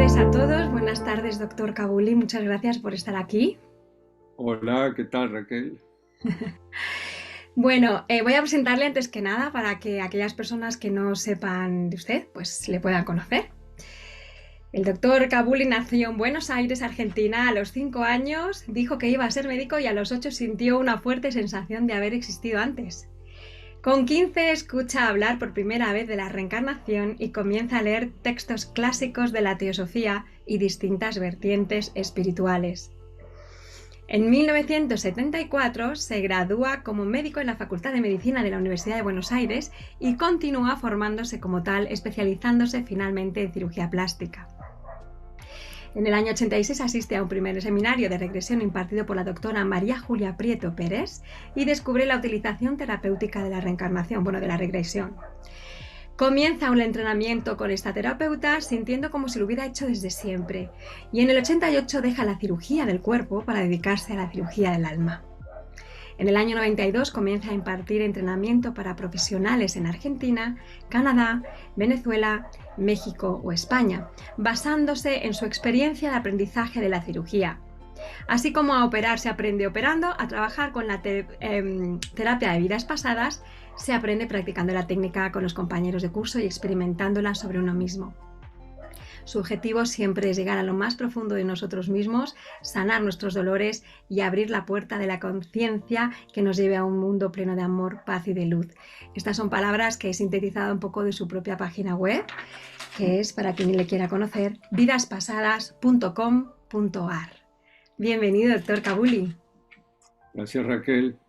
tardes a todos, buenas tardes, doctor Kabuli, muchas gracias por estar aquí. Hola, ¿qué tal, Raquel? Bueno, voy a presentarle antes que nada para que aquellas personas que no sepan de usted, pues le puedan conocer. El doctor Kabuli nació en Buenos Aires, Argentina, a los 5 años, dijo que iba a ser médico y a los 8 sintió una fuerte sensación de haber existido antes. Con 15 escucha hablar por primera vez de la reencarnación y comienza a leer textos clásicos de la teosofía y distintas vertientes espirituales. En 1974 se gradúa como médico en la Facultad de Medicina de la Universidad de Buenos Aires y continúa formándose como tal, especializándose finalmente en cirugía plástica. En el año 86 asiste a un primer seminario de regresión impartido por la doctora María Julia Prieto Pérez y descubre la utilización terapéutica de la reencarnación, de la regresión. Comienza un entrenamiento con esta terapeuta sintiendo como si lo hubiera hecho desde siempre y en el 88 deja la cirugía del cuerpo para dedicarse a la cirugía del alma. En el año 92 comienza a impartir entrenamiento para profesionales en Argentina, Canadá, Venezuela, México o España, basándose en su experiencia de aprendizaje de la cirugía. Así como a operar se aprende operando, a trabajar con la terapia de vidas pasadas se aprende practicando la técnica con los compañeros de curso y experimentándola sobre uno mismo. Su objetivo siempre es llegar a lo más profundo de nosotros mismos, sanar nuestros dolores y abrir la puerta de la conciencia que nos lleve a un mundo pleno de amor, paz y de luz. Estas son palabras que he sintetizado un poco de su propia página web, que es, para quien le quiera conocer, vidaspasadas.com.ar. Bienvenido, doctor Kabuli. Gracias, Raquel.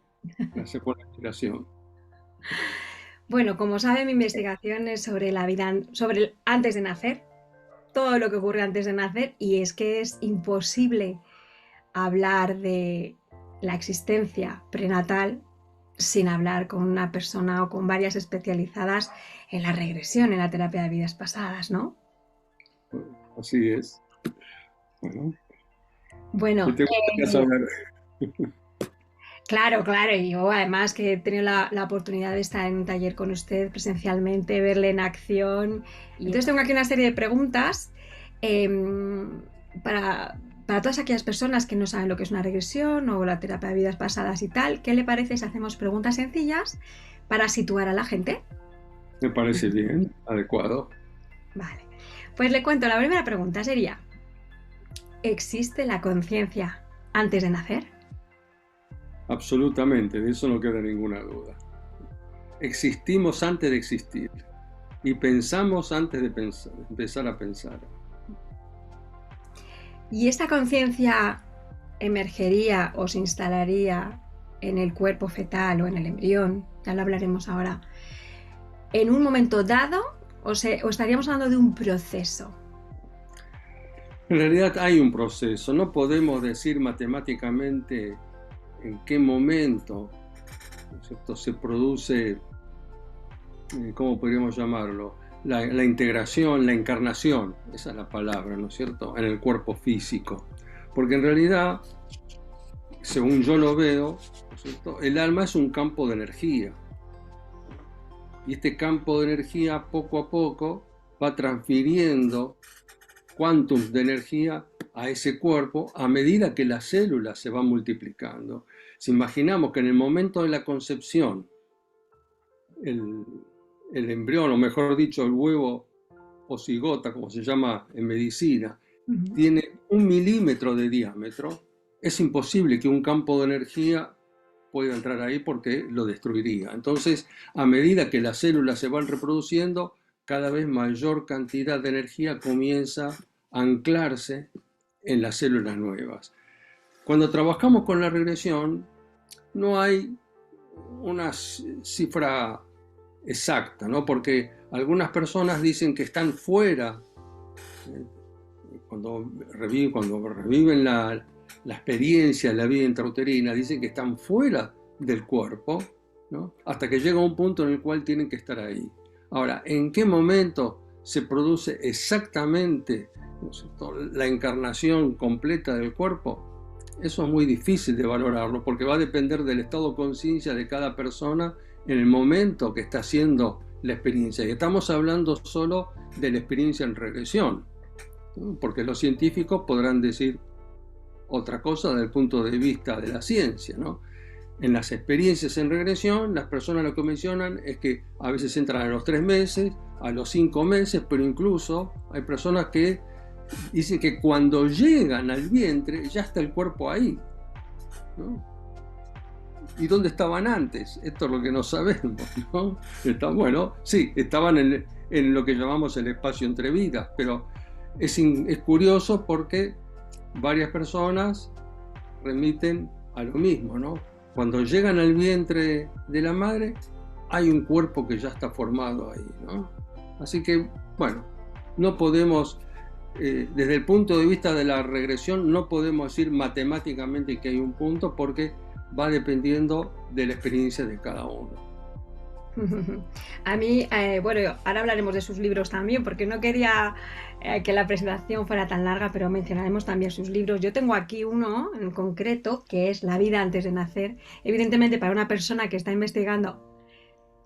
Gracias por la invitación. Bueno, como sabe, mi investigación es sobre la vida, antes de nacer, todo lo que ocurre antes de nacer, y es que es imposible hablar de la existencia prenatal sin hablar con una persona o con varias especializadas en la regresión, en la terapia de vidas pasadas, ¿no? Así es. Bueno, ¿qué te gustaría saber? Claro, y yo además que he tenido la oportunidad de estar en un taller con usted presencialmente, verle en acción. Y entonces tengo aquí una serie de preguntas para todas aquellas personas que no saben lo que es una regresión o la terapia de vidas pasadas y tal. ¿Qué le parece si hacemos preguntas sencillas para situar a la gente? Me parece bien, adecuado. Vale, pues le cuento, la primera pregunta sería: ¿existe la conciencia antes de nacer? Absolutamente, de eso no queda ninguna duda. Existimos antes de existir y pensamos antes de empezar a pensar. ¿Y esta conciencia emergería o se instalaría en el cuerpo fetal o en el embrión? Ya lo hablaremos ahora. ¿En un momento dado o estaríamos hablando de un proceso? En realidad hay un proceso, no podemos decir matemáticamente en qué momento, ¿no es cierto?, se produce, ¿cómo podríamos llamarlo? La integración, la encarnación, esa es la palabra, ¿no es cierto?, en el cuerpo físico. Porque en realidad, según yo lo veo, ¿no es cierto?, el alma es un campo de energía. Y este campo de energía poco a poco va transfiriendo quántums de energía a ese cuerpo a medida que las células se van multiplicando. Si imaginamos que en el momento de la concepción el embrión, o mejor dicho, el huevo o cigota, como se llama en medicina, tiene 1 milímetro de diámetro, es imposible que un campo de energía pueda entrar ahí porque lo destruiría. Entonces, a medida que las células se van reproduciendo, cada vez mayor cantidad de energía comienza a anclarse en las células nuevas. Cuando trabajamos con la regresión, no hay una cifra exacta, ¿no? Porque algunas personas dicen que están fuera, cuando reviven la experiencia de la vida intrauterina, dicen que están fuera del cuerpo, ¿no?, hasta que llega un punto en el cual tienen que estar ahí. Ahora, ¿en qué momento se produce exactamente, ¿no es cierto?, la encarnación completa del cuerpo? Eso es muy difícil de valorarlo porque va a depender del estado de conciencia de cada persona en el momento que está haciendo la experiencia. Y estamos hablando solo de la experiencia en regresión. ¿no? Porque los científicos podrán decir otra cosa desde el punto de vista de la ciencia, ¿no? En las experiencias en regresión, las personas lo que mencionan es que a veces entran a los 3 meses, a los 5 meses, pero incluso hay personas que dicen que cuando llegan al vientre ya está el cuerpo ahí, ¿no? ¿Y dónde estaban antes? Esto es lo que no sabemos, ¿no? Bueno, sí, estaban en lo que llamamos el espacio entre vidas, pero es curioso porque varias personas remiten a lo mismo, ¿no? Cuando llegan al vientre de la madre, hay un cuerpo que ya está formado ahí, ¿no? Así que, bueno, no podemos, desde el punto de vista de la regresión, no podemos decir matemáticamente que hay un punto porque va dependiendo de la experiencia de cada uno. A mí, bueno, ahora hablaremos de sus libros también, porque no quería que la presentación fuera tan larga, pero mencionaremos también sus libros. Yo tengo aquí uno en concreto, que es La vida antes de nacer. Evidentemente, para una persona que está investigando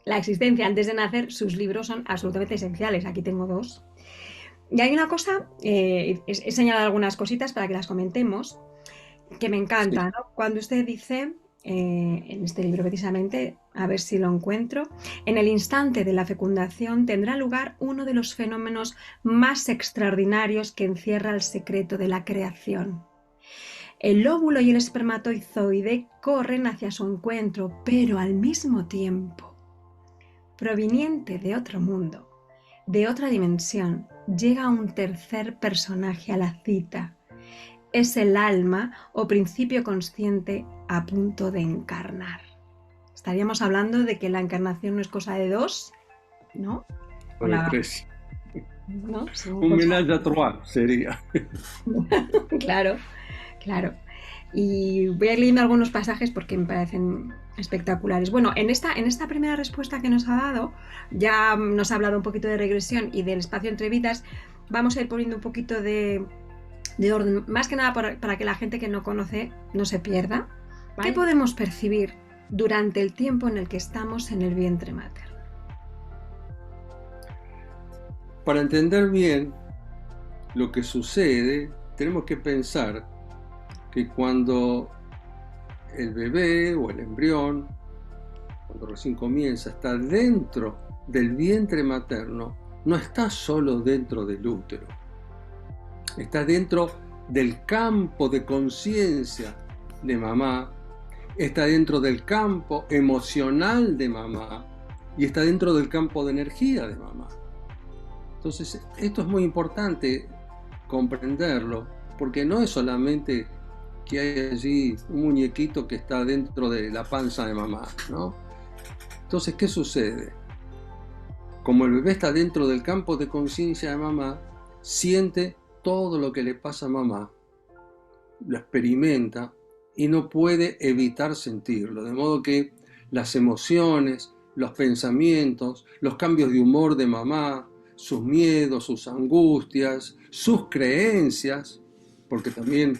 la existencia antes de nacer, sus libros son absolutamente esenciales. Aquí tengo 2. Y hay una cosa, he señalado algunas cositas para que las comentemos, que me encanta, Sí. ¿no? Cuando usted dice, en este libro precisamente, a ver si lo encuentro, en el instante de la fecundación tendrá lugar uno de los fenómenos más extraordinarios que encierra el secreto de la creación. El óvulo y el espermatozoide corren hacia su encuentro, pero al mismo tiempo, proveniente de otro mundo, de otra dimensión, llega un tercer personaje a la cita. Es el alma o principio consciente a punto de encarnar. Estaríamos hablando de que la encarnación no es cosa de 2, ¿no? O de 3. ¿No? Un ménage à trois sería. Claro, claro. Y voy a ir leyendo algunos pasajes porque me parecen espectaculares. Bueno, en esta primera respuesta que nos ha dado, ya nos ha hablado un poquito de regresión y del espacio entre vidas. Vamos a ir poniendo un poquito de orden, más que nada para que la gente que no conoce no se pierda. ¿Qué podemos percibir durante el tiempo en el que estamos en el vientre materno? Para entender bien lo que sucede, tenemos que pensar que cuando el bebé o el embrión, cuando recién comienza, está dentro del vientre materno, no está solo dentro del útero. Está dentro del campo de conciencia de mamá, está dentro del campo emocional de mamá y está dentro del campo de energía de mamá. Entonces, esto es muy importante comprenderlo, porque no es solamente que hay allí un muñequito que está dentro de la panza de mamá, ¿no? Entonces, ¿qué sucede? Como el bebé está dentro del campo de conciencia de mamá, siente todo lo que le pasa a mamá, lo experimenta y no puede evitar sentirlo, de modo que las emociones, los pensamientos, los cambios de humor de mamá, sus miedos, sus angustias, sus creencias, porque también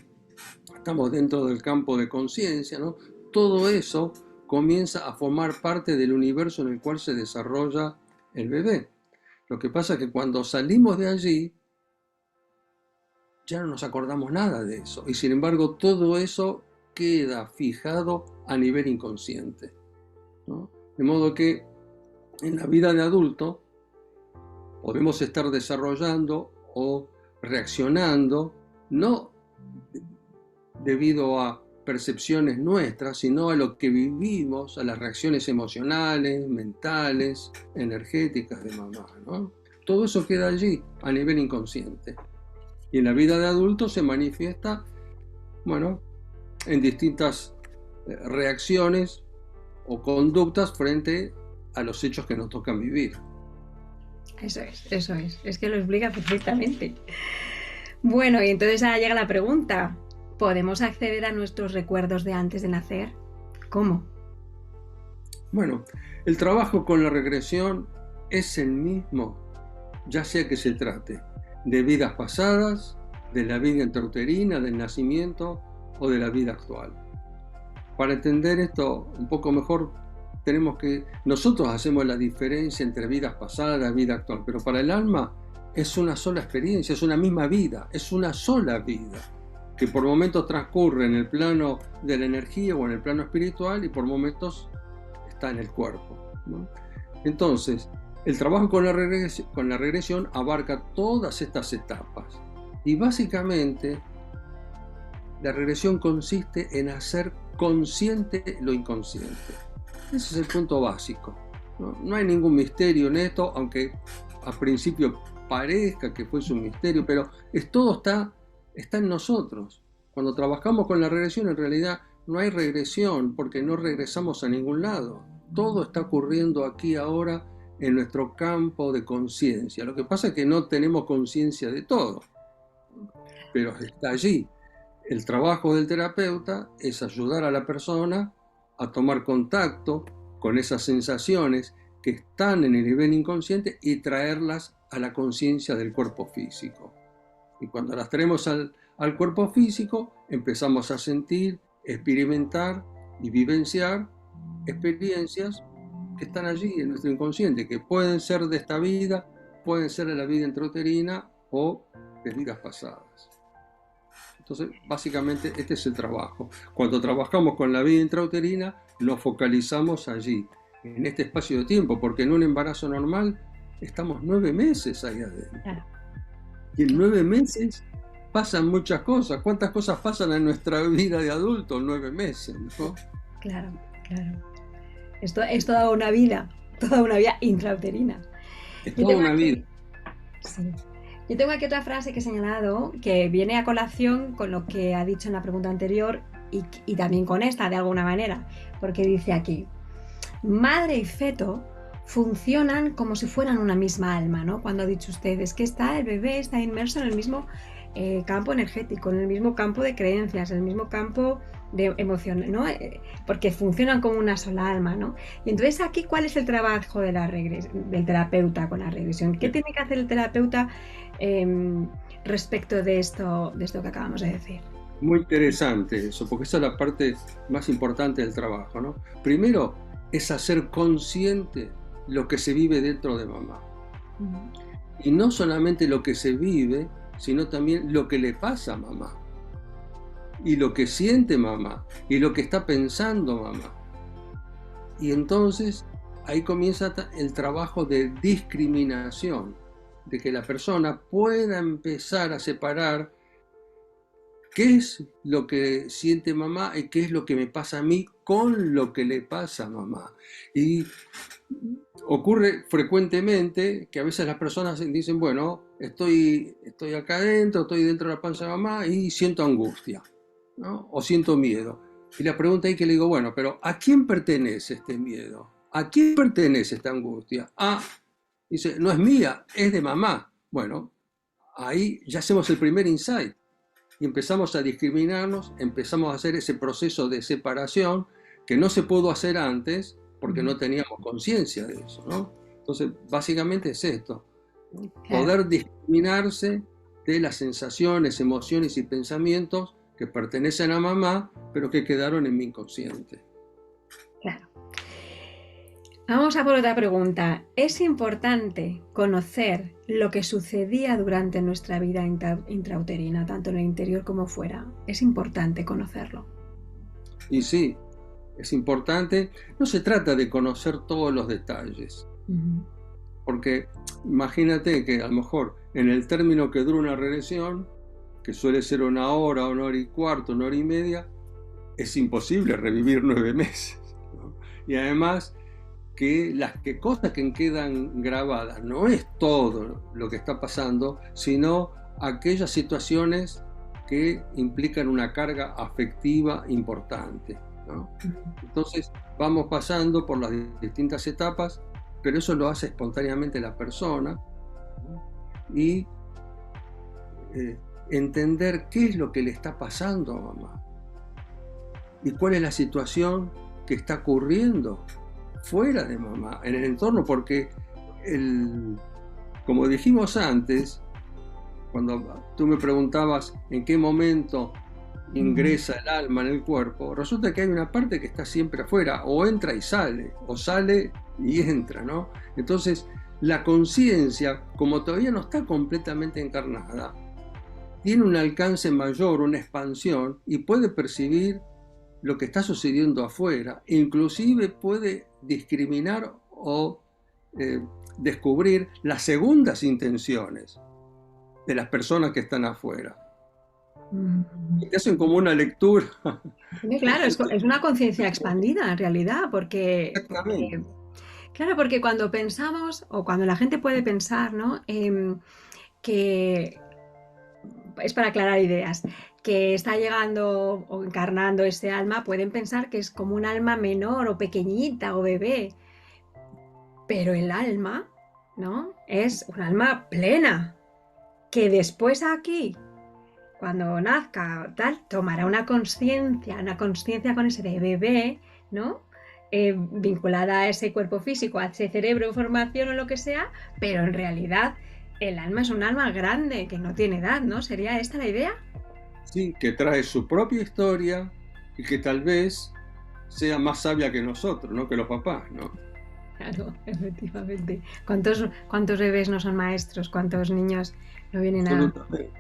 estamos dentro del campo de conciencia, ¿no? Todo eso comienza a formar parte del universo en el cual se desarrolla el bebé. Lo que pasa es que cuando salimos de allí, ya no nos acordamos nada de eso. Y sin embargo, todo eso queda fijado a nivel inconsciente, ¿no? De modo que en la vida de adulto podemos estar desarrollando o reaccionando, no debido a percepciones nuestras, sino a lo que vivimos, a las reacciones emocionales, mentales, energéticas de mamá, ¿no? Todo eso queda allí a nivel inconsciente. Y en la vida de adulto se manifiesta, bueno, en distintas reacciones o conductas frente a los hechos que nos tocan vivir. Eso es. Es que lo explica perfectamente. Bueno, y entonces ahora llega la pregunta. ¿Podemos acceder a nuestros recuerdos de antes de nacer? ¿Cómo? Bueno, el trabajo con la regresión es el mismo, ya sea que se trate de vidas pasadas, de la vida intrauterina, del nacimiento o de la vida actual. Para entender esto un poco mejor, nosotros hacemos la diferencia entre vidas pasadas y vida actual, pero para el alma es una sola experiencia, es una misma vida, es una sola vida, que por momentos transcurre en el plano de la energía o en el plano espiritual y por momentos está en el cuerpo, ¿no? Entonces, el trabajo con la regresión abarca todas estas etapas y básicamente la regresión consiste en hacer consciente lo inconsciente. Ese es el punto básico. No hay ningún misterio en esto, aunque a principio parezca que fuese un misterio, pero todo está en nosotros. Cuando trabajamos con la regresión, en realidad no hay regresión porque no regresamos a ningún lado. Todo está ocurriendo aquí ahora en nuestro campo de conciencia. Lo que pasa es que no tenemos conciencia de todo, pero está allí. El trabajo del terapeuta es ayudar a la persona a tomar contacto con esas sensaciones que están en el nivel inconsciente y traerlas a la conciencia del cuerpo físico. Y cuando las traemos al cuerpo físico, empezamos a sentir, experimentar y vivenciar experiencias que están allí en nuestro inconsciente, que pueden ser de esta vida, pueden ser de la vida intrauterina o de vidas pasadas. Entonces, básicamente, este es el trabajo. Cuando trabajamos con la vida intrauterina, nos focalizamos allí, en este espacio de tiempo, porque en un embarazo normal estamos 9 meses ahí adentro. Claro. Y en 9 meses pasan muchas cosas. ¿Cuántas cosas pasan en nuestra vida de adulto en 9 meses, ¿no? Claro, claro. Esto es toda una vida intrauterina. Es toda una vida. Sí. Yo tengo aquí otra frase que he señalado que viene a colación con lo que ha dicho en la pregunta anterior y también con esta de alguna manera, porque dice aquí: madre y feto funcionan como si fueran una misma alma, ¿no? Cuando ha dicho usted, es que el bebé está inmerso en el mismo campo energético, en el mismo campo de creencias, en el mismo campo de emociones, ¿no? Porque funcionan como una sola alma, ¿no? Y entonces aquí, ¿cuál es el trabajo de del terapeuta con la regresión? ¿Qué tiene que hacer el terapeuta respecto de esto que acabamos de decir? Muy interesante eso, porque esa es la parte más importante del trabajo, ¿no? Primero es hacer consciente lo que se vive dentro de mamá. Y no solamente lo que se vive, sino también lo que le pasa a mamá. Y lo que siente mamá. Y lo que está pensando mamá. Y entonces ahí comienza el trabajo de discriminación. De que la persona pueda empezar a separar qué es lo que siente mamá y qué es lo que me pasa a mí con lo que le pasa a mamá. Y ocurre frecuentemente que a veces las personas dicen, bueno, estoy acá adentro, estoy dentro de la panza de mamá y siento angustia, ¿no? O siento miedo. Y la pregunta ahí que le digo, bueno, pero ¿a quién pertenece este miedo? ¿A quién pertenece esta angustia? Dice, no es mía, es de mamá. Bueno, ahí ya hacemos el primer insight. Y empezamos a discriminarnos, empezamos a hacer ese proceso de separación que no se pudo hacer antes porque no teníamos conciencia de eso, ¿no? Entonces, básicamente es esto, ¿no? Poder discriminarse de las sensaciones, emociones y pensamientos que pertenecen a mamá, pero que quedaron en mi inconsciente. Claro. Vamos a por otra pregunta. ¿Es importante conocer lo que sucedía durante nuestra vida intrauterina, tanto en el interior como fuera? ¿Es importante conocerlo? Y sí, es importante. No se trata de conocer todos los detalles. Porque imagínate que a lo mejor en el término que dura una regresión, que suele ser 1 hora, 1 hora y cuarto, 1 hora y media, es imposible revivir 9 meses, ¿no? Y además que las cosas que quedan grabadas no es todo lo que está pasando, sino aquellas situaciones que implican una carga afectiva importante, ¿no? Entonces vamos pasando por las distintas etapas, pero eso lo hace espontáneamente la persona, ¿no? Y entender qué es lo que le está pasando a mamá y cuál es la situación que está ocurriendo fuera de mamá, en el entorno, porque como dijimos antes, cuando tú me preguntabas en qué momento ingresa el alma en el cuerpo, resulta que hay una parte que está siempre afuera, o entra y sale, o sale y entra, ¿no? Entonces, la conciencia, como todavía no está completamente encarnada, tiene un alcance mayor, una expansión, y puede percibir lo que está sucediendo afuera, e inclusive puede discriminar o descubrir las segundas intenciones de las personas que están afuera. Te hacen como una lectura. Claro, es una conciencia expandida en realidad, Exactamente. claro, porque cuando pensamos, o cuando la gente puede pensar, ¿no? Que es para aclarar ideas, que está llegando o encarnando ese alma, pueden pensar que es como un alma menor o pequeñita o bebé, pero el alma, ¿no? Es un alma plena, que después aquí, cuando nazca, tal, tomará una conciencia con ese de bebé, ¿no? Vinculada a ese cuerpo físico, a ese cerebro, formación o lo que sea, pero en realidad el alma es un alma grande, que no tiene edad, ¿no? ¿Sería esta la idea? Sí, que trae su propia historia y que tal vez sea más sabia que nosotros, ¿no? Que los papás, ¿no? Claro, efectivamente. ¿Cuántos bebés no son maestros? ¿Cuántos niños no vienen Absolutamente.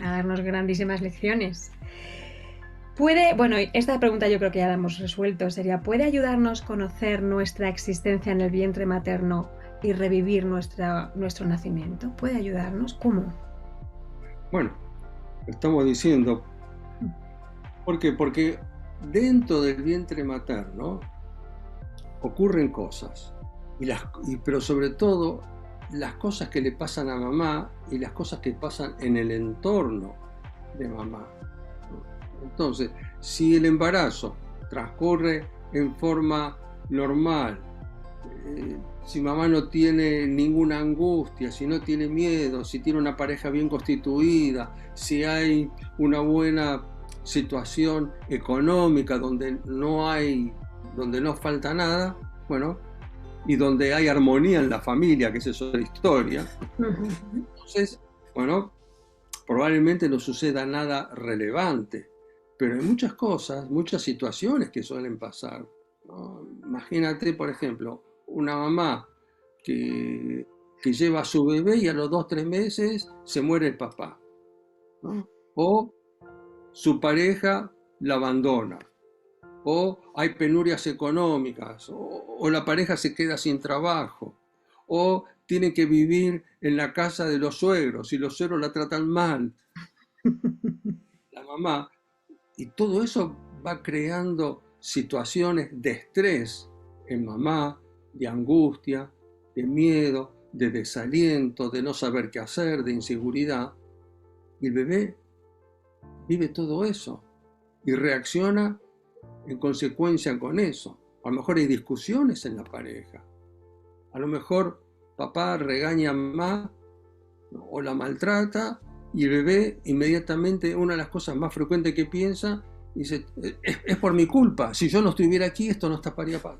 a darnos grandísimas lecciones? Bueno, esta pregunta yo creo que ya la hemos resuelto, sería, ¿puede ayudarnos a conocer nuestra existencia en el vientre materno y revivir nuestro nacimiento? ¿Puede ayudarnos? ¿Cómo? Bueno, estamos diciendo, ¿por qué? Porque dentro del vientre materno ocurren cosas, pero sobre todo las cosas que le pasan a mamá y las cosas que pasan en el entorno de mamá. Entonces, si el embarazo transcurre en forma normal, si mamá no tiene ninguna angustia, si no tiene miedo, si tiene una pareja bien constituida, si hay una buena situación económica donde no falta nada, bueno, y donde hay armonía en la familia, que esa es otra historia. Entonces, bueno, probablemente no suceda nada relevante, pero hay muchas cosas, muchas situaciones que suelen pasar, ¿no? Imagínate, por ejemplo, una mamá que lleva a su bebé y a los 2 o 3 meses se muere el papá, ¿no? O su pareja la abandona, o hay penurias económicas, o la pareja se queda sin trabajo, o tiene que vivir en la casa de los suegros y los suegros la tratan mal, la mamá, y todo eso va creando situaciones de estrés en mamá, de angustia, de miedo, de desaliento, de no saber qué hacer, de inseguridad, y el bebé vive todo eso y reacciona en consecuencia con eso. A lo mejor hay discusiones en la pareja. A lo mejor papá regaña a mamá, ¿no? O la maltrata, y el bebé inmediatamente, una de las cosas más frecuentes que piensa, dice, es por mi culpa. Si yo no estuviera aquí, esto no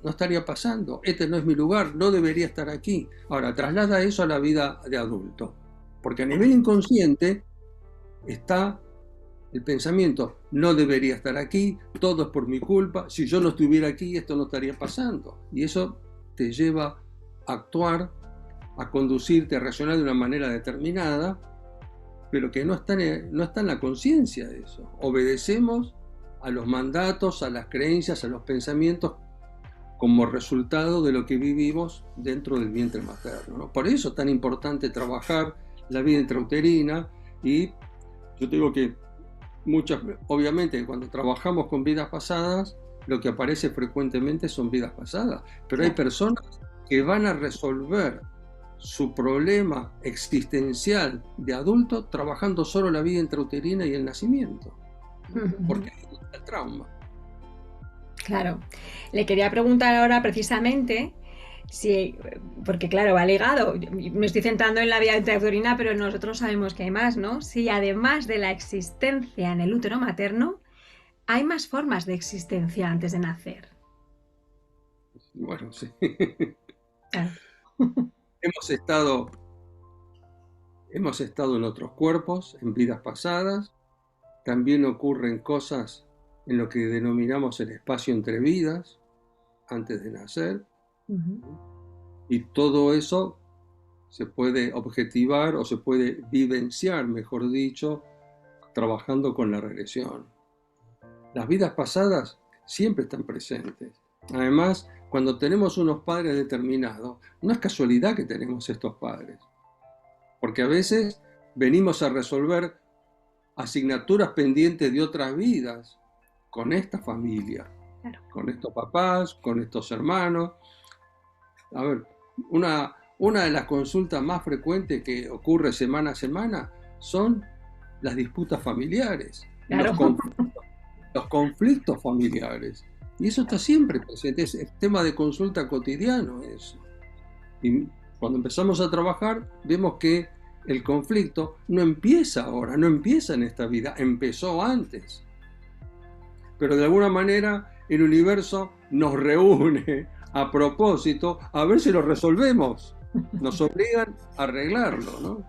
estaría pasando. Este no es mi lugar, no debería estar aquí. Ahora, traslada eso a la vida de adulto. Porque a nivel inconsciente está el pensamiento, no debería estar aquí, todo es por mi culpa, si yo no estuviera aquí esto no estaría pasando. Y eso te lleva a actuar, a conducirte, a reaccionar de una manera determinada, pero que no está en la conciencia de eso. Obedecemos a los mandatos, a las creencias, a los pensamientos como resultado de lo que vivimos dentro del vientre materno, ¿no? Por eso es tan importante trabajar la vida intrauterina, y yo te digo que obviamente cuando trabajamos con vidas pasadas, lo que aparece frecuentemente son vidas pasadas, pero hay personas que van a resolver su problema existencial de adulto trabajando solo la vida intrauterina y el nacimiento, porque ahí está el trauma. Claro. Le quería preguntar ahora precisamente si, porque claro, va ligado, me estoy centrando en la vida intrauterina, pero nosotros sabemos que hay más, ¿no? Si además de la existencia en el útero materno, hay más formas de existencia antes de nacer. Bueno, sí. Claro. Hemos estado en otros cuerpos, en vidas pasadas. También ocurren cosas en lo que denominamos el espacio entre vidas, antes de nacer. Y todo eso se puede objetivar o se puede vivenciar, mejor dicho, trabajando con la regresión. Las vidas pasadas siempre están presentes. Además, cuando tenemos unos padres determinados, no es casualidad que tenemos estos padres, porque a veces venimos a resolver asignaturas pendientes de otras vidas con esta familia, claro, con estos papás, con estos hermanos. A ver, una de las consultas más frecuentes que ocurre semana a semana son las disputas familiares, claro, los conflictos familiares. Y eso está siempre presente, es tema de consulta cotidiano eso. Y cuando empezamos a trabajar, vemos que el conflicto no empieza ahora, no empieza en esta vida, empezó antes. Pero de alguna manera el universo nos reúne a propósito a ver si lo resolvemos. Nos obligan a arreglarlo, ¿no?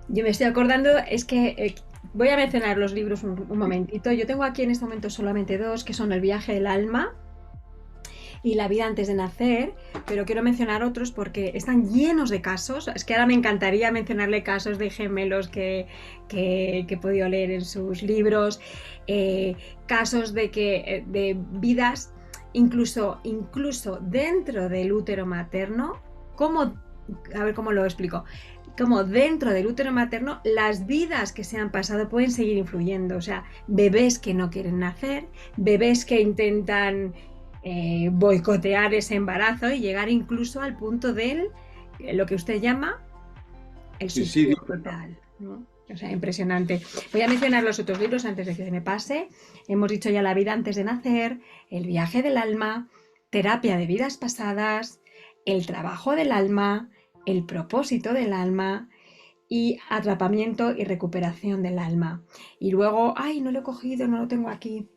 Yo me estoy acordando, es que voy a mencionar los libros un momentito. Yo tengo aquí en este momento solamente dos, que son El viaje del alma y La vida antes de nacer, pero quiero mencionar otros porque están llenos de casos. Es que ahora me encantaría mencionarle casos de gemelos que he podido leer en sus libros, casos de vidas, incluso dentro del útero materno. A ver cómo lo explico. Como dentro del útero materno las vidas que se han pasado pueden seguir influyendo. O sea, bebés que no quieren nacer, bebés que intentan boicotear ese embarazo y llegar incluso al punto de lo que usted llama el suicidio total, ¿no? O sea, impresionante. Voy a mencionar los otros libros antes de que se me pase. Hemos dicho ya La vida antes de nacer, El viaje del alma, Terapia de vidas pasadas, El trabajo del alma, El propósito del alma y Atrapamiento y recuperación del alma. Y luego, no lo he cogido, no lo tengo aquí.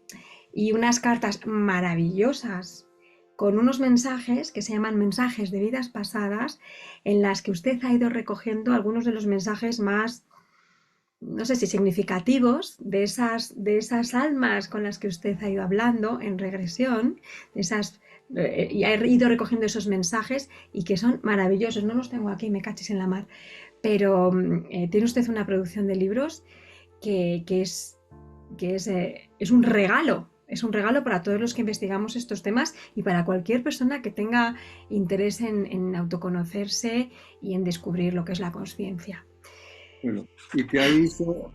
Y unas cartas maravillosas con unos mensajes que se llaman mensajes de vidas pasadas, en las que usted ha ido recogiendo algunos de los mensajes más, no sé si significativos, de esas almas con las que usted ha ido hablando en regresión, y ha ido recogiendo esos mensajes y que son maravillosos. No los tengo aquí, me cachis en la mar, pero tiene usted una producción de libros que es un regalo. Es un regalo para todos los que investigamos estos temas y para cualquier persona que tenga interés en autoconocerse y en descubrir lo que es la consciencia. Bueno, y te aviso,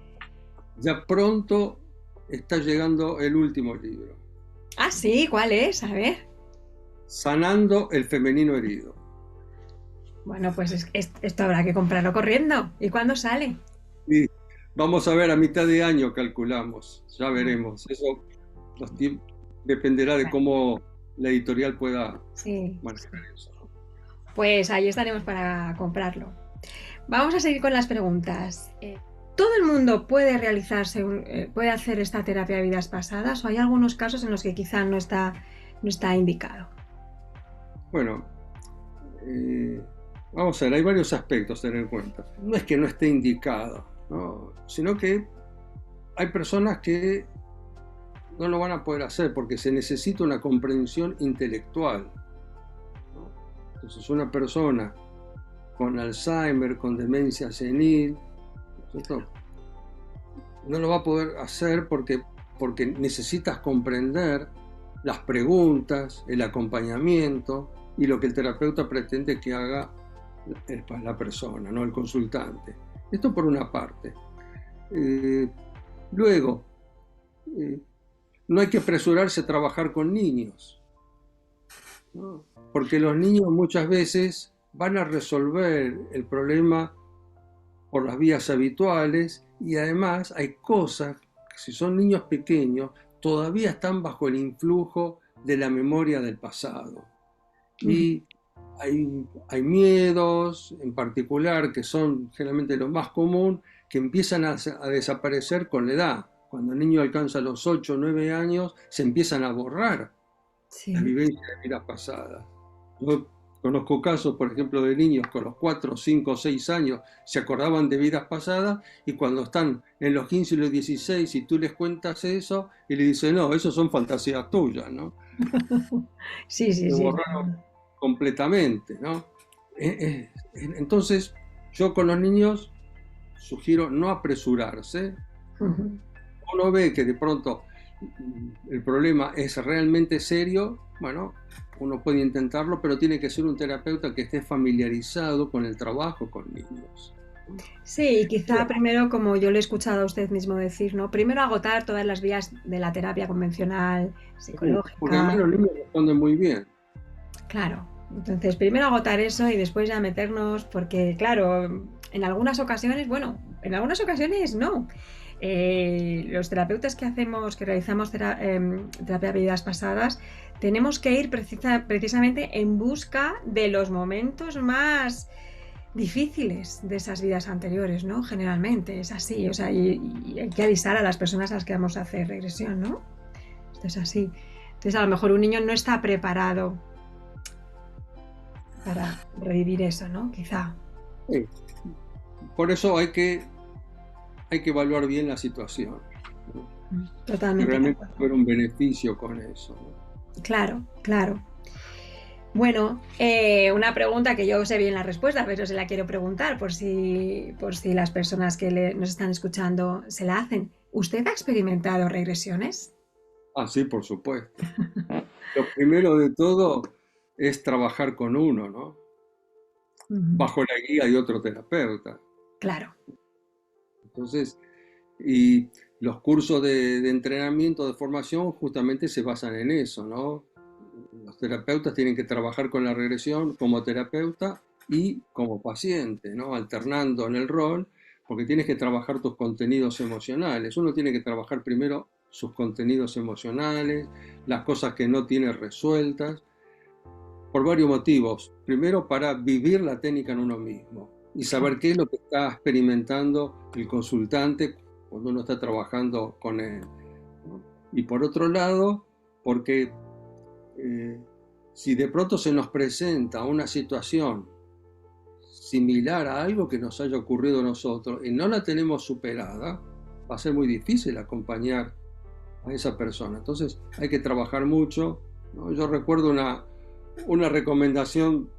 ya pronto está llegando el último libro. Ah, sí, ¿cuál es? A ver. Sanando el femenino herido. Bueno, pues esto habrá que comprarlo corriendo. ¿Y cuándo sale? Sí, vamos a ver, a mitad de año calculamos, ya veremos. Eso dependerá de cómo la editorial pueda manejar eso. Pues ahí estaremos para comprarlo. Vamos a seguir con las preguntas. ¿Todo el mundo puede puede hacer esta terapia de vidas pasadas o hay algunos casos en los que quizá no está indicado? Bueno, vamos a ver, hay varios aspectos a tener en cuenta. No es que no esté indicado, ¿no? Sino que hay personas que no lo van a poder hacer porque se necesita una comprensión intelectual, ¿no? Entonces una persona con Alzheimer, con demencia senil, ¿no? No lo va a poder hacer porque necesitas comprender las preguntas, el acompañamiento y lo que el terapeuta pretende que haga la persona, ¿no? El consultante. Esto por una parte. Luego, no hay que apresurarse a trabajar con niños, ¿no? Porque los niños muchas veces van a resolver el problema por las vías habituales y además hay cosas que, si son niños pequeños, todavía están bajo el influjo de la memoria del pasado. Y hay miedos en particular, que son generalmente los más comunes, que empiezan a desaparecer con la edad. Cuando el niño alcanza los 8 o 9 años, se empiezan a borrar las vivencias de vidas pasadas. Yo conozco casos, por ejemplo, de niños con los 4, 5, 6 años se acordaban de vidas pasadas y cuando están en los 15 y los 16 y tú les cuentas eso y le dicen, no, eso son fantasías tuyas, ¿no? Sí. Se borraron completamente, ¿no? Entonces, yo con los niños sugiero no apresurarse. Ujú. Uno ve que de pronto el problema es realmente serio, bueno, uno puede intentarlo, pero tiene que ser un terapeuta que esté familiarizado con el trabajo con niños. Sí, y quizá primero, como yo le he escuchado a usted mismo decir, ¿no? Primero agotar todas las vías de la terapia convencional, Porque además psicológica. los niños responden muy bien. Claro. Entonces, primero agotar eso y después ya meternos, porque claro, en algunas ocasiones, bueno, en algunas ocasiones no. Los terapeutas que hacemos, que realizamos terapia de vidas pasadas, tenemos que ir precisamente en busca de los momentos más difíciles de esas vidas anteriores, ¿no? Generalmente es así, o sea, y hay que avisar a las personas a las que vamos a hacer regresión, ¿no? Esto es así. Entonces, a lo mejor un niño no está preparado para revivir eso, ¿no? Quizá. Sí. Por eso hay que evaluar bien la situación, ¿no? Y Totalmente de realmente acuerdo. ver un beneficio con eso, ¿no? Claro, claro. Bueno, una pregunta que yo sé bien la respuesta, pero se la quiero preguntar por si las personas que nos están escuchando se la hacen. ¿Usted ha experimentado regresiones? Ah, sí, por supuesto. Lo primero de todo es trabajar con uno, ¿no? Ujú. Bajo la guía de otro terapeuta. Claro. Entonces, y los cursos de entrenamiento, de formación, justamente se basan en eso, ¿no? Los terapeutas tienen que trabajar con la regresión como terapeuta y como paciente, ¿no? Alternando en el rol, porque tienes que trabajar tus contenidos emocionales. Uno tiene que trabajar primero sus contenidos emocionales, las cosas que no tiene resueltas, por varios motivos. Primero, para vivir la técnica en uno mismo y saber qué es lo que está experimentando el consultante cuando uno está trabajando con él, ¿no? Y por otro lado, porque si de pronto se nos presenta una situación similar a algo que nos haya ocurrido a nosotros y no la tenemos superada, va a ser muy difícil acompañar a esa persona. Entonces hay que trabajar mucho, ¿no? Yo recuerdo una recomendación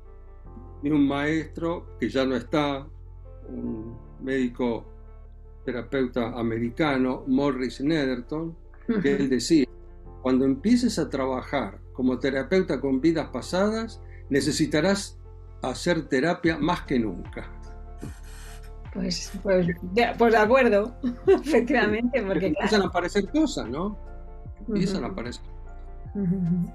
de un maestro que ya no está, un médico terapeuta americano, Morris Netherton, que Ujú. él decía: cuando empieces a trabajar como terapeuta con vidas pasadas, necesitarás hacer terapia más que nunca. Pues de acuerdo, efectivamente, Porque porque empiezan claro. a aparecer cosas, ¿no? Empiezan a Ujú, aparecer. ujú.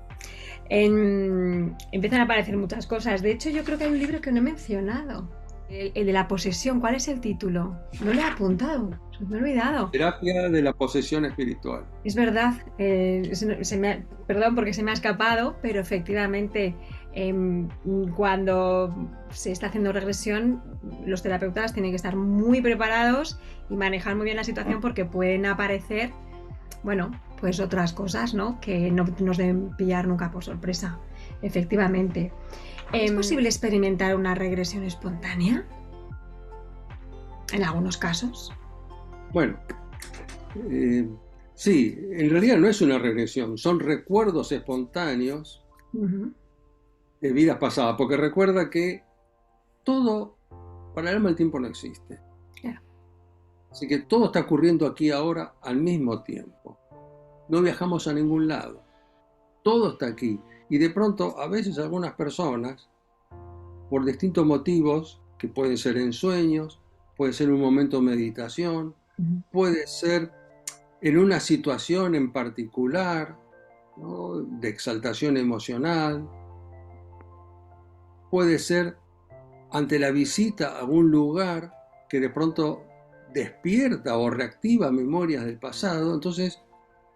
Empiezan a aparecer muchas cosas. De hecho, yo creo que hay un libro que no he mencionado. El de la posesión. ¿Cuál es el título? No lo he apuntado. Se me ha olvidado. Terapia de la posesión espiritual. Es verdad. Perdón porque se me ha escapado, pero efectivamente, cuando se está haciendo regresión, los terapeutas tienen que estar muy preparados y manejar muy bien la situación porque pueden aparecer, bueno, pues otras cosas, ¿no? Que no nos deben pillar nunca por sorpresa. Efectivamente. ¿Es posible experimentar una regresión espontánea? En algunos casos. Bueno, eh, sí, en realidad no es una regresión, son recuerdos espontáneos Ujú. de vidas pasadas, porque recuerda que todo, para el alma el tiempo no existe. Claro. Así que todo está ocurriendo aquí ahora al mismo tiempo. No viajamos a ningún lado. Todo está aquí. Y de pronto, a veces algunas personas, por distintos motivos, que pueden ser en sueños, puede ser un momento de meditación, Ujú. puede ser en una situación en particular, ¿no? De exaltación emocional, puede ser ante la visita a un lugar que de pronto despierta o reactiva memorias del pasado. Entonces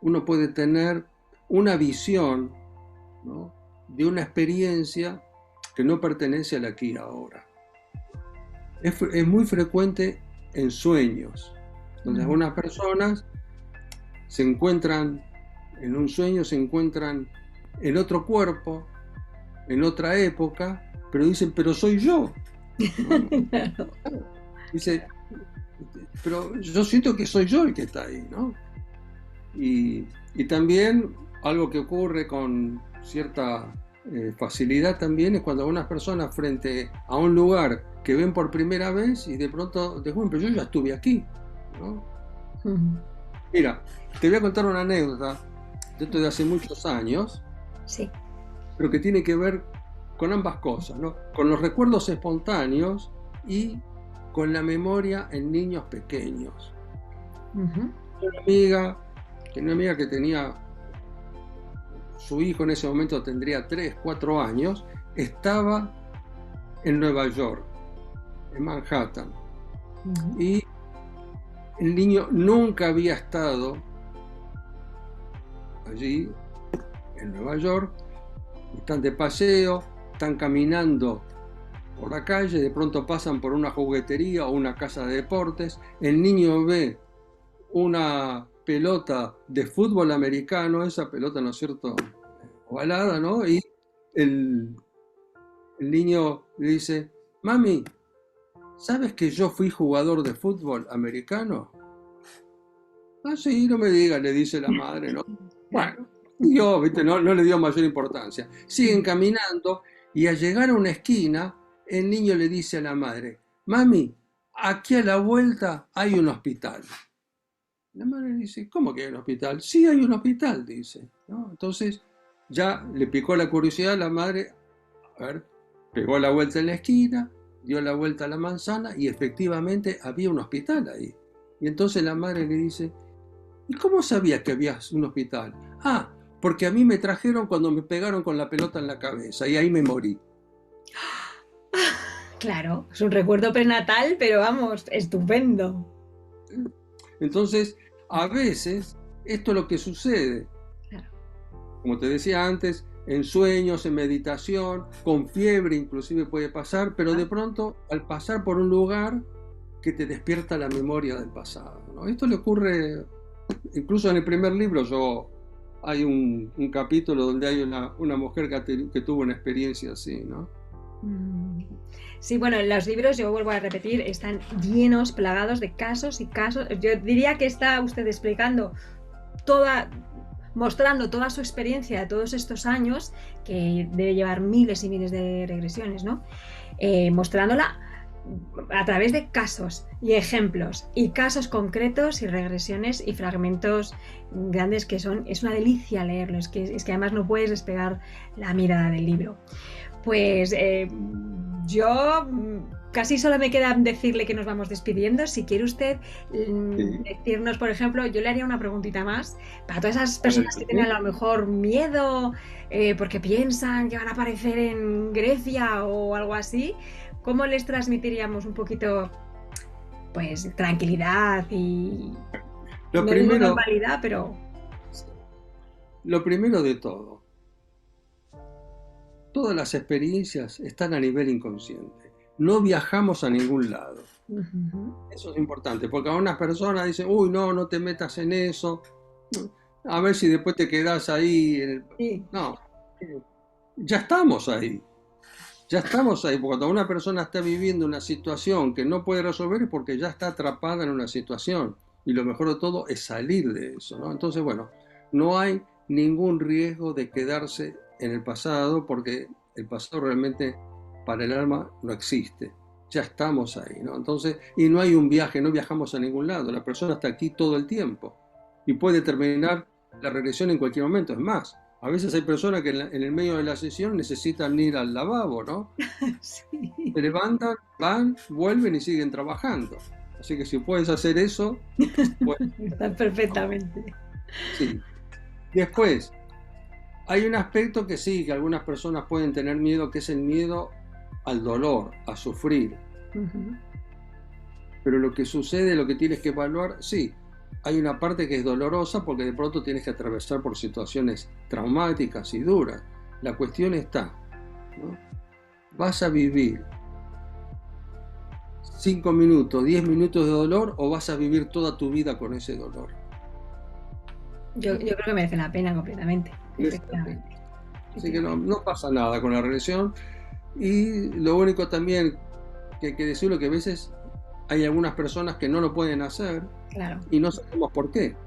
uno puede tener una visión, ¿no? De una experiencia que no pertenece al aquí y ahora. Es muy frecuente en sueños, donde Ujú. algunas personas se encuentran en un sueño, se encuentran en otro cuerpo, en otra época, pero dicen, pero soy yo, ¿no? Claro. Dice, pero yo siento que soy yo el que está ahí, ¿no? Y también algo que ocurre con cierta facilidad también es cuando algunas personas frente a un lugar que ven por primera vez y de pronto descubren, pero yo ya estuve aquí, ¿no? Mira, te voy a contar una anécdota de esto de hace muchos años, Sí. pero que tiene que ver con ambas cosas, ¿no? Con los recuerdos espontáneos y con la memoria en niños pequeños. Tenía una amiga que tenía, su hijo en ese momento tendría 3, 4 años, estaba en Nueva York, en Manhattan, y el niño nunca había estado allí, en Nueva York. Están de paseo, están caminando por la calle, de pronto pasan por una juguetería o una casa de deportes, el niño ve una pelota de fútbol americano, esa pelota, ¿no es cierto?, ovalada, ¿no? Y el niño le dice, mami, ¿sabes que yo fui jugador de fútbol americano? Ah, sí, no me digas, le dice la madre, ¿no? Bueno, yo, ¿viste? No le dio mayor importancia. Siguen caminando y al llegar a una esquina, el niño le dice a la madre, mami, aquí a la vuelta hay un hospital. La madre dice, ¿cómo que hay un hospital? Sí, hay un hospital, dice, ¿no? Entonces ya le picó la curiosidad a la madre, a ver, pegó la vuelta en la esquina, dio la vuelta a la manzana y efectivamente había un hospital ahí. Y entonces la madre le dice, ¿y cómo sabías que había un hospital? Ah, porque a mí me trajeron cuando me pegaron con la pelota en la cabeza y ahí me morí. Claro, es un recuerdo prenatal, pero vamos, estupendo. Entonces, a veces, esto es lo que sucede. Claro. Como te decía antes, en sueños, en meditación, con fiebre inclusive puede pasar, pero de pronto al pasar por un lugar que te despierta la memoria del pasado, ¿no? Esto le ocurre, incluso en el primer libro hay un capítulo donde hay una mujer que tuvo una experiencia así, ¿no? Sí, bueno, los libros, yo vuelvo a repetir, están llenos, plagados de casos y casos. Yo diría que está usted explicando mostrando toda su experiencia de todos estos años, que debe llevar miles y miles de regresiones, ¿no? Mostrándola a través de casos y ejemplos y casos concretos y regresiones y fragmentos grandes que es una delicia leerlos, es que además no puedes despegar la mirada del libro. Pues yo casi solo me queda decirle que nos vamos despidiendo. Si quiere usted decirnos, por ejemplo, yo le haría una preguntita más para todas esas personas que tienen a lo mejor miedo porque piensan que van a aparecer en Grecia o algo así. ¿Cómo les transmitiríamos un poquito, pues, tranquilidad y no normalidad, pero... Lo primero de todo, todas las experiencias están a nivel inconsciente. No viajamos a ningún lado. Eso es importante, porque algunas personas dicen, uy, no te metas en eso, a ver si después te quedás ahí. Sí. No, ya estamos ahí. Ya estamos ahí, porque cuando una persona está viviendo una situación que no puede resolver es porque ya está atrapada en una situación. Y lo mejor de todo es salir de eso, ¿no? Entonces, bueno, no hay ningún riesgo de quedarse en el pasado, porque el pasado realmente para el alma no existe. Ya estamos ahí, ¿no? Entonces, y no hay un viaje, no viajamos a ningún lado. La persona está aquí todo el tiempo y puede terminar la regresión en cualquier momento. Es más, a veces hay personas que en el medio de la sesión necesitan ir al lavabo, ¿no? Sí. Se levantan, van, vuelven y siguen trabajando. Así que si puedes hacer eso, pues, está perfectamente. Sí. Después, hay un aspecto que sí, que algunas personas pueden tener miedo, que es el miedo al dolor, a sufrir. Pero lo que sucede, lo que tienes que evaluar, sí, hay una parte que es dolorosa porque de pronto tienes que atravesar por situaciones traumáticas y duras. La cuestión está, ¿no? ¿Vas a vivir 5 minutos, 10 minutos de dolor o vas a vivir toda tu vida con ese dolor? Yo creo que merece la pena completamente. Así que no pasa nada con la regresión. Y lo único también que hay que decirlo, que a veces hay algunas personas que no lo pueden hacer, claro, y no sabemos por qué,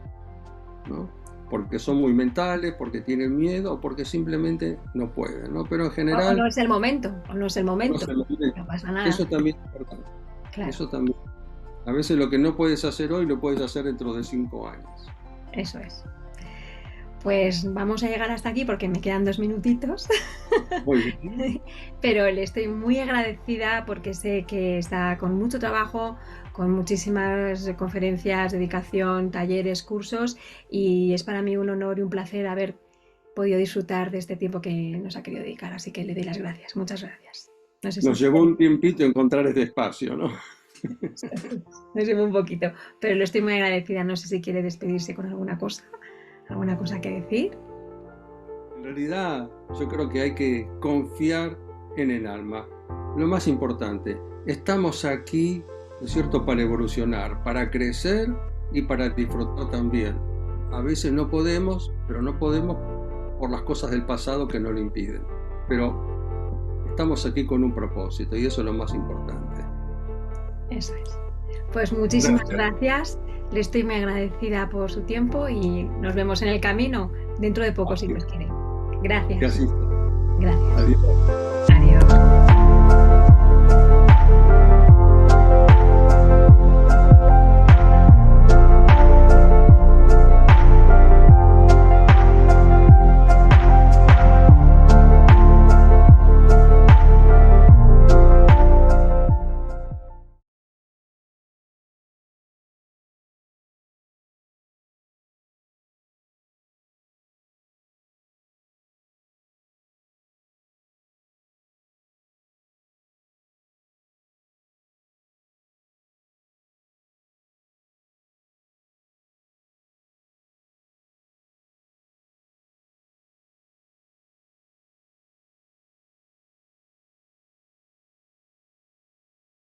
¿no? porque son muy mentales, porque tienen miedo o porque simplemente no pueden, ¿no? Pero en O general no es el momento, o no es el no momento. se lo olviden. No pasa nada. Eso también es importante. Claro, Eso también. A veces lo que no puedes hacer hoy lo puedes hacer dentro de 5 años. eso es. Pues vamos a llegar hasta aquí porque me quedan 2 minutitos. Muy bien. Pero le estoy muy agradecida porque sé que está con mucho trabajo, con muchísimas conferencias, dedicación, talleres, cursos, y es para mí un honor y un placer haber podido disfrutar de este tiempo que nos ha querido dedicar. Así que le doy las gracias. Muchas gracias. No sé Nos si llevó un tiempito encontrar este espacio, ¿no? nos llevo un poquito, pero le estoy muy agradecida. No sé si quiere despedirse con alguna cosa que decir. En realidad, yo creo que hay que confiar en el alma. Lo más importante, estamos aquí, ¿no es cierto?, para evolucionar, para crecer y para disfrutar también. A veces no podemos, pero no podemos por las cosas del pasado que nos lo impiden. Pero estamos aquí con un propósito y eso es lo más importante. Eso es. Pues muchísimas Gracias. gracias. Le estoy muy agradecida por su tiempo y nos vemos en el camino dentro de poco, si Así, Dios quiere. que Gracias. así sea. Gracias. Adiós.